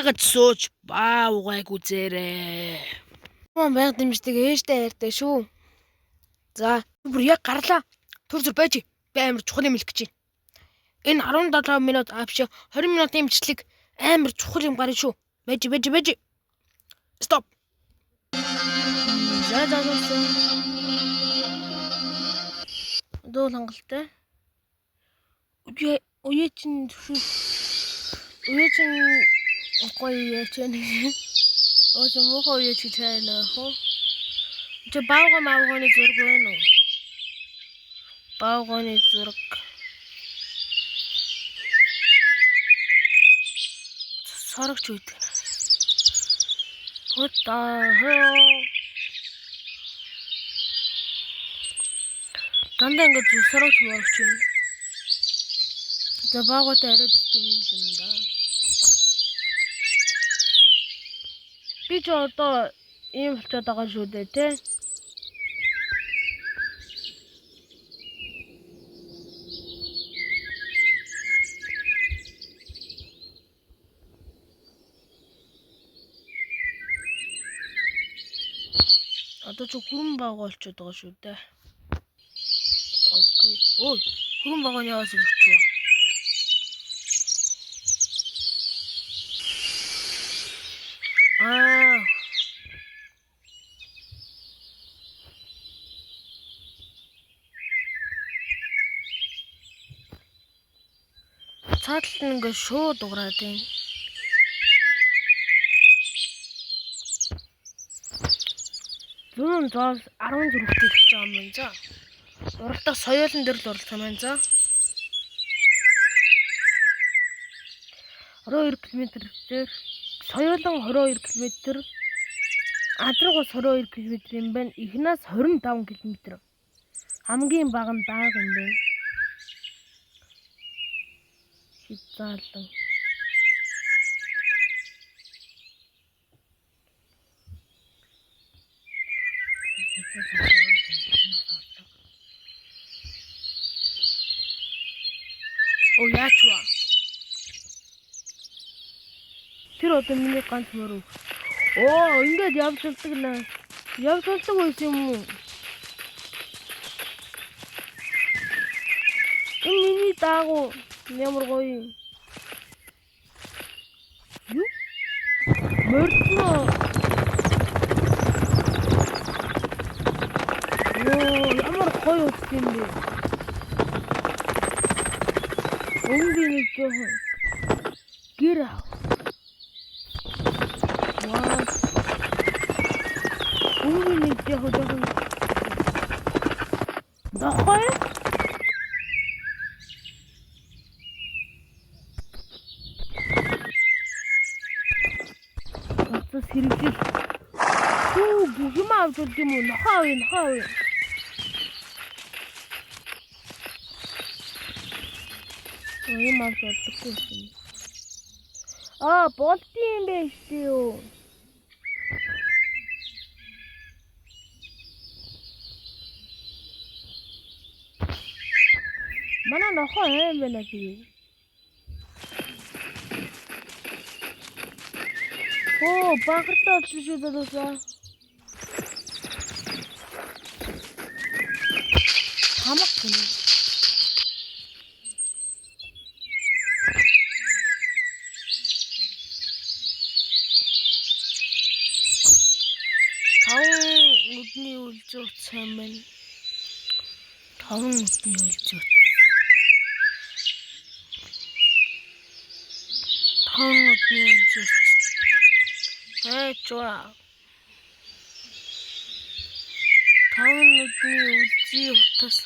Ягаад сууж баа угайг үзээрэй. Мөн байнга дэмждэг ээжтэй хайртай шүү. За, бүр яг гарлаа. Түр зүр байж. Би амар чухал юм хэлэх гэж байна. Энэ 17 минут авш 20 минутын имжлэг амар чухал юм гарна шүү. Байж. Стоп. За. Дуу хангалттай. Уяа чин гоё яачаа нэг. Өөсөө мохоо уяа чи тайна хоо. Чи баавганы зураг байна уу? Баавганы зураг. Сорогч үйдэг. What the hell? Дандаа ингэж сорогч морогч байна. За баавгаатай арай дүүтэй юм да. Би ч одоо ийм болчиход байгаа шүү дээ, тэ? Одоо ч хүрэн баага болчиход байгаа шүү дээ. Окей. Ой, хүрэн баага нь яваас үлчвэ. Цааталт нь ингээ шууд уграад байна. Зүүн зоол 10 зүрхтэй гэж байгаа юм байна за. Уралдах соёолн дээр л уралдах юм байна за. 22 км дээр соёолон 22 км, адрагус 22 км юм байна. Ихнаас 25 км. Хамгийн бага нь дааг юм байна. Хизаалан. Оо яачва. Тэр одоо миний ганц мөрөв. Оо ингээд явж болдог наа. Явж болдог байсан юм уу? Энэ миний даагуу ямар гоё. Юу? Мөрднөө. Оо ямар гоё үст юм бэ? Өнгөний жоохон гэр аа. Вау. Өнгөний жоохон дохой. Оцос хэрэгжил. Хүү гүхэм авч бол юм уу? Нохоо. Ийм авч болдоггүй юм. Болт юм биш үү? Манай нохоо юм байна тий. Багартаа олсон шүү дээ. Хамаг гэнэ. Нүдний үлзүүц сайн байна. 5 нүдний үлзүүц. 5 нүдний үлзүүц. Чуа. 5 нүдний үлзий утас.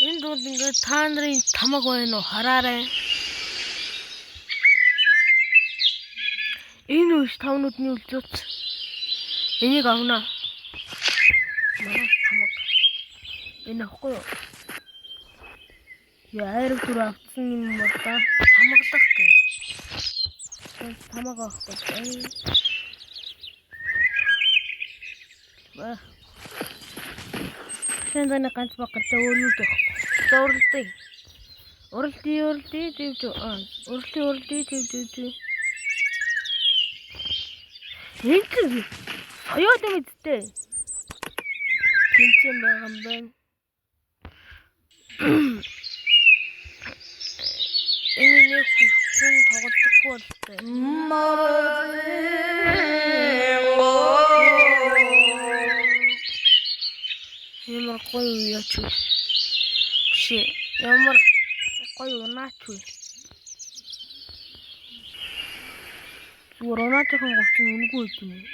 Энэ дууд ингээд та нарын тамаг байна уу? Хараарай. Энэ үш 5 нүдний үлзүүц. Энийг авна. Манай тамаг. Энэ ахгүй юу? Яарав түр авсан юм бол та тамаглах гэ. Тамаг авахгүй. Сэндэна ганц багтаа өөрөөр зөрлөдөг. Уралди тэгж уралди тэгж. Нэг соёо дэмэдтэй. Тэнцэн байгаа юм байна. Энэ нэг хүн тоглодоггүй болтой. Ямар гоё яач вэ? Чи ямар гоё унаач вэ? Зүгээр унаатайхан гоцсон үнгүй юм уу?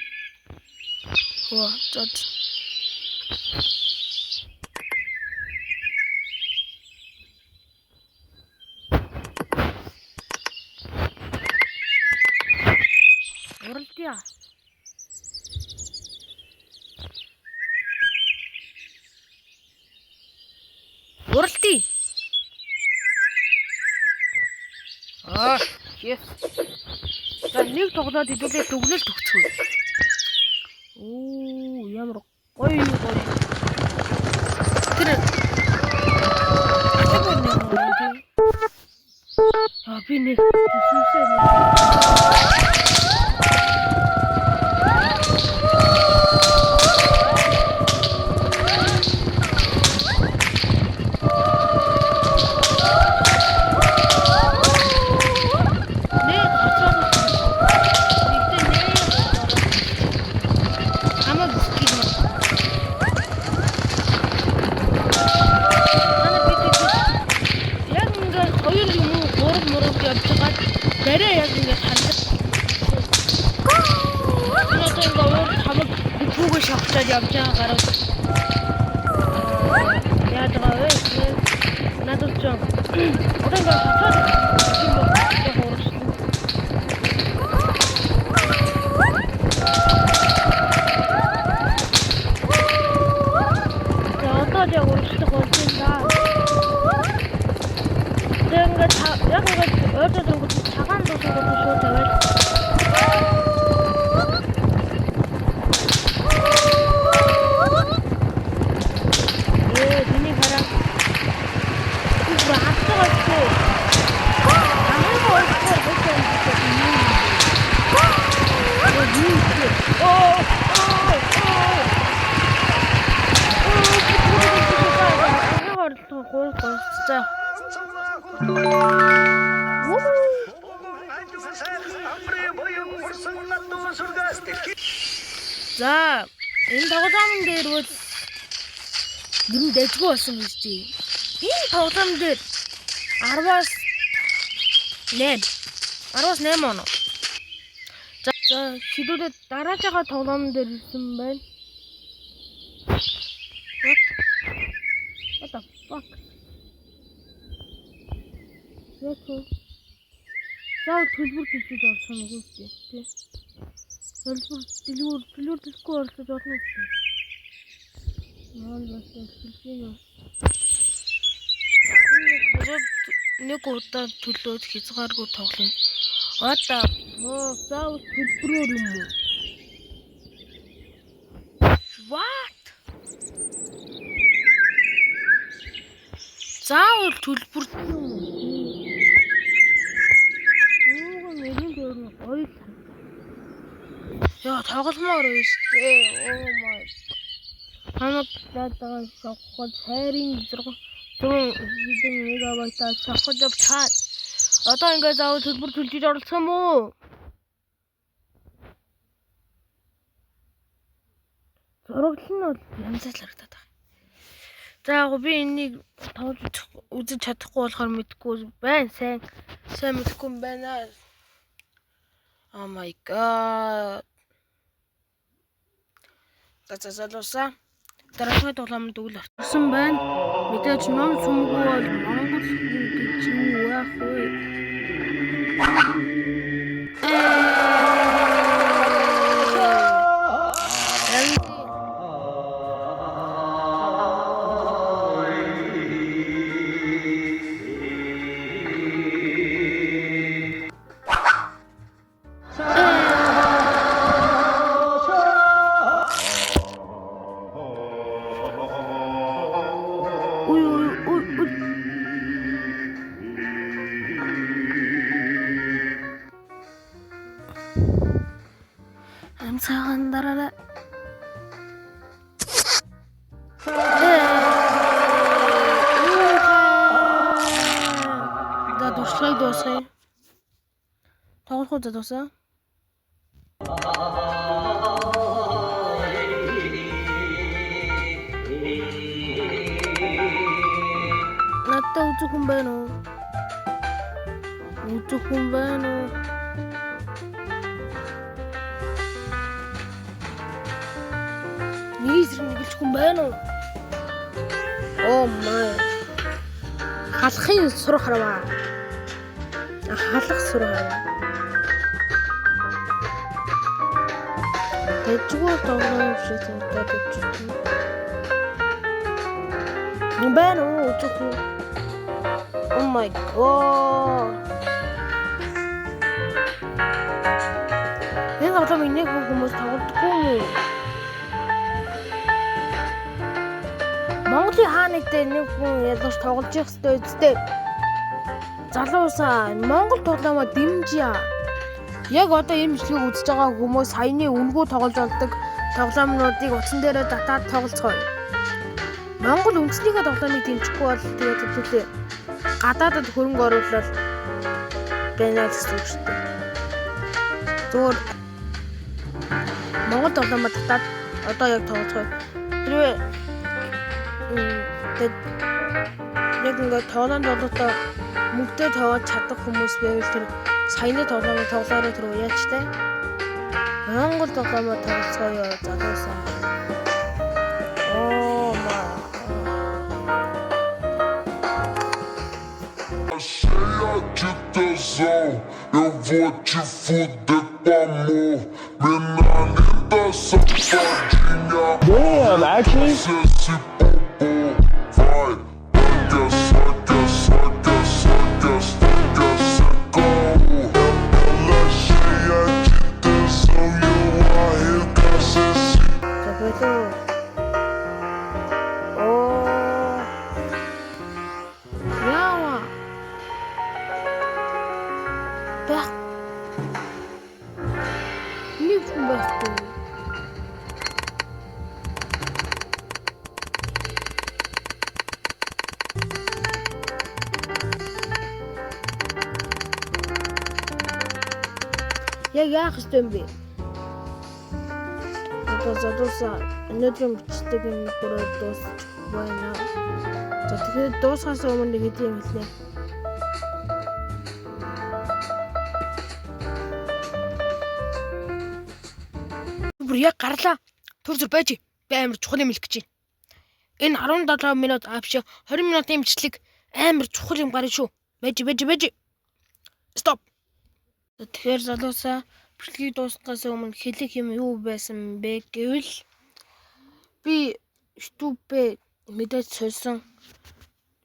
Хөө зод. Уралдиа. Уралди. Yes. За нэг тоглоод хэдүүлээ дүгнэлт өгцгөө. Ямар гоё. Тэр би нэг зүсээ Дээрээ яг ингэж ханддаг. Одоо ингээд хамаг бүгэ шавхчаад явж байгаа гараад. Яа даа вэ? Надад ч одоо ингээд хатаад яг урагшлах болж байна. Тэгээд яг ингээд ойртол өнгөт цагаан дуусаад шууд тавиад. Миний хараа. Үгүй хатаагүй. За, энэ тоглоом дээр бол юм дэжгүй болсон юм шүү дээ. Энэ тоглоом дээр 10-аас 8 оноо. За, хэдүүлээ дарааж байгаа тоглоом дээр ирсэн байна. What the fuck? Яа. Заа төлбөр төлж орсон юм уу тий. Төлбөр төлөхгүй орсож болно уу? Яа бас төлөв. Нэг удаа төлөөд хязгааргүй тоглоно. Одоо заа төлбөрөөр юм уу? What? Заавал төлбөр яа тогломоор биш ээ. Oh my. Хамаг даа шокхол хайрын зэрэг 100 мегабайтаар шокхол авчаад. Одоо ингээд заавал төлбөр төлж оролцох юм уу? Зурагл нь бол янзаар харагдаад байна. За яг би энийг тоглож үзэж чадахгүй болохоор мэдэхгүй байна. Сайн мэдэхгүй юм байна. Oh my god. Залууса дараагийн тоглоомд үйл орсон байна. Мэдээж ном сумгүй бол Монгол гэж юу яах вэ? Цагаан дараа. Да дуслай дуусгая. Тоглох удаа дуусаа. Надад үзэх хүн байна уу? Үзэх хүн байна уу? Нэг хүн байна уу? Oh my. Халахын сур харваа. Халах сур харваа. Тэжгүй тоглоом шиг санагдаад байна. Байна уу үзэх хүн? Oh my god. Энэ тоглоом нэг хүмүүс тоглодоггүй юм. Монголын хаанагтай нэг хүн ялгаж тоглож явах хэрэгтэй үстэй. Залуусаа Монгол тоглоомоо дэмжиж. Яг одоо ийм бичлэгийг үзэж байгаа хүмүүс саяны үнэгүй тоглож болдог тоглоомнуудыг утсан дээрээ татаад тоглоцгоё. Монгол үндснийхээ тоглоомыг дэмжихгүй бол тэгээд хэвлээ. Гадаадад хөрөнгө оруулалт байна гэсэн үг шүү дээ. Зүгээр Монгол тоглоомоо татаад одоо яг тоглоцгоё. Хэрвээ яг ингээд тоглоомд болоод мөнгөтэй тоглож чадах хүмүүс байвал тэр саяны тоглоомыг тоглоорой тэр уяачтай. Монгол тоглоомоо тоглоцгоё залуусаа. Oh my. Eu vou te fuder com amor. Menina safadinha. Damn, actually. Яг яах ёстой юм бэ? Одоо залуусаа өнөөдрийн бичлэг энэ бүрээ дуусчих байна. За тэгэхээр дуусахаас өмнө нэг хэдийн юм хэлнэ. Бүр яг гарлаа. Түр зүр байж. Би амар чухал юм хэлэх гэж байна. Энэ 17 минут авш 20 минутын бичлэг амар чухал юм гарна шүү. Байж. Стоп. Тэгэхээр залуусаа бичлэгийг дуусгахаас өмнө хэлэх юм юу байсан бэ гэвэл би YouTube-ээр мэдээж сольсон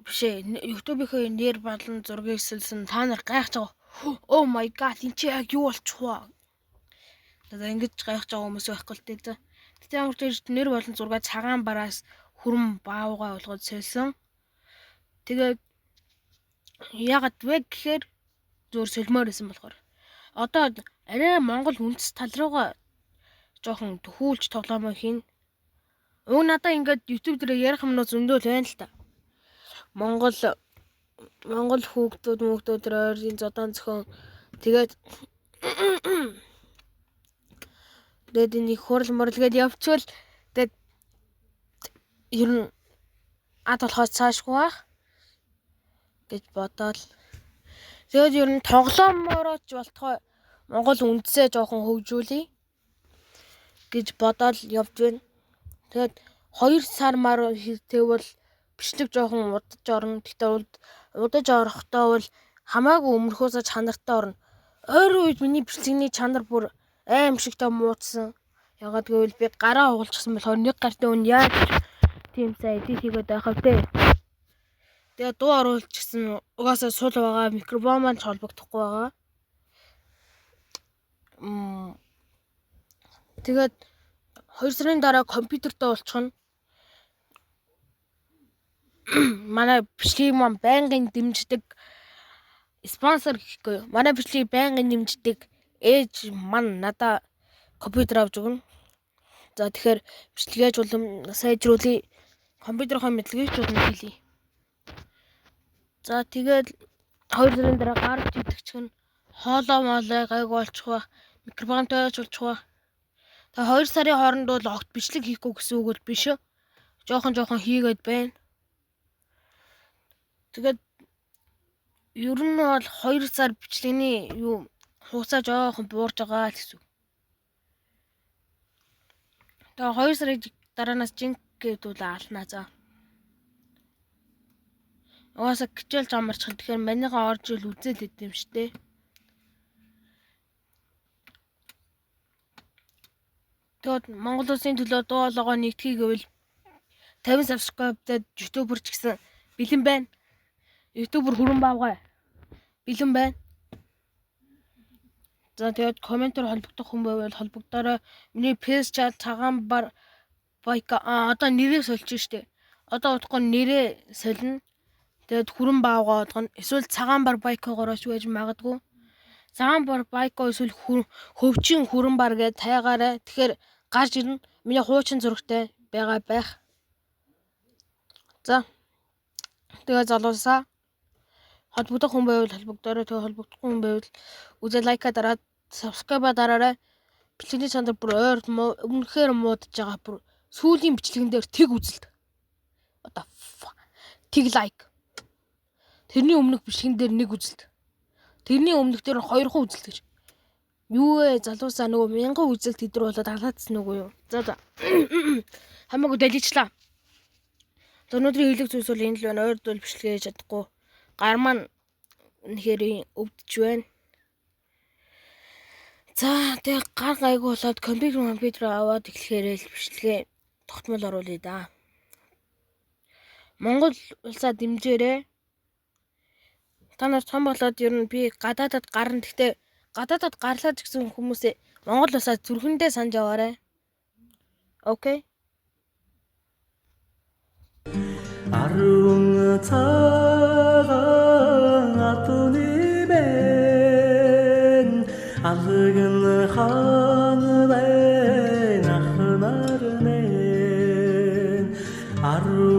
бишээ YouTube-ийн нэр болон зургийг сольсон та нар гайхаж байгаа. Oh my god энэ чи яг юу болчих вэ? Одоо ингэж гайхаж байгаа хүмүүс байхгүй л дээ. Тэгтээ ямар ч нэр болон зураг цагаан бараас хүрэн баавгаа болгоод сольсон. Тэгээд ягаад вэ гэхээр зур солимоор байсан болохоор одоо арай Монгол үндэс тал руугаа жоохон төхүүлж тоглоомоо хийн. Өө надаа ингээд YouTube дээр ярих юмнууд зөндөл байна л та. Монгол хүүхдүүд ойрын зодон зохион тэгээд энэ хурал мөрлгээд явчихвал тэгээд ер нь ад болохоос цаашгүй бах гэж бодоод тэгээд ер нь тоглоомороо ч болтгой Монгол үндэсээ жоохон хөгжүүлье гэж бодоод явж байна. Тэгээд 2 сар мар хийвэл бичлэг жоохон удаж орно. Тэгтээ удаж орохдоо бол хамаагүй өмнөхөөсөө чанартай орно. Ойрын үед миний бичлэгний чанар бүр аимшигтай муудсан. Ягаад гэвэл би гараа угалчихсан болохоор нэг гартын өн яаж тийм сайн эдит хийгээд байх вэ? Тэгээ дуу оруулчихсан угаасаа сул байгаа микрофон маань холбогдохгүй байгаа. Тэгээд 2 сарын дараа компьютертэй болчихно. Манай бичлэгийг маань байнгын дэмждэг спонсор гэхгүй. Манай бичлэгийг байнгын дэмждэг ээж маань надаа компьютер авч өгнө. За тэгэхээр бичлэгээ жуулам сайжруулъя. Компьютерийнхаа мэдлэгийг жуулам хийлье. За тэгээд 2 сарын дараа гарч идэгчгэн хоолоо моолоо гайг болчих ба микрофонтой болчих ба. Тэгээ 2 сарын хооронд бол огт бичлэг хийхгүй гэсэн үг бол биш. Жохон хийгээд байна. Тэгээд ер нь бол 2 сар бичлэгийн хугацаа жоохон буурж байгаа л гэсэн. Тэгээ 2 сарын дараанаас жинк гэдүүл аалнаа за. Угаасаа гिचэлж амарчих. Тэгэхээр манийгаа орж ил үзээд идэв юм штэ. Тэгээд Монгол улсын төлөө дуу хоолойгоо нэгтгэе гэвэл 50 subscribe-тай YouTuber ч гэсэн бэлэн байна. YouTuber хүрэн баавгай. Бэлэн байна. За тэгээд комментээр холбогдох хүн байвал холбогдорой. Миний пэйж чат цагаан бар байка одоо нэрээ сольж штэ. Одоо утгагүй нэрээ солино. Тэгээд хүрэн баавгаа одгоно. Эсвэл цагаан бар байкагоор ч байж магадгүй. Цагаан бар байка эсвэл хөвчин хүрэн бар гэж тайгаарай. Тэгэхээр гарч ирнэ. Миний хуучин зурагтай байгаа байх. За. Тэгээд залуусаа холбогдох хүн байвал холбогдорой. Тэгээд холбогдохгүй хүн байвал үзээ лайка дараад subscribe дараарай. Бичлэгийн чанар бүр өмнөхөр муудаж байгаа. Бүр сүүлийн бичлэгэн дээр тэг үзэлт. What the fuck? Тэг лайк. Тэрний өмнөх бичлэгэн дээр 1 үзэлт. Тэрний өмнөх дээр 2 үзэлт гэж. Юу вэ? Залуусаа нөгөө 1000 үзэлт хэдэр болоод халаацсан нүгөө юу? За. Хамаагүй даличлаа. Өнөөдрийн хэлэг зүйлс бол энэ л байна. Ойрд бол бичлэгээ хийж чадахгүй. Гар маань үнэхээр өвдөж байна. За тэг гар гайгүй болоод компьютер аваад эхлэхээрээ л бичлэгээ тогтмол оруулъя да. Монгол улсаа дэмжээрэй. Та нар том болоод ер нь би гадаадад гарна. Гэхдээ гадаадад гарлаа гэсэн хүмүүсээ Монгол улсаа зүрхэндээ санаж яваарай. Окей. 아름다운 사랑 아토니벤 아르근 하늘에 나흐나르네 아름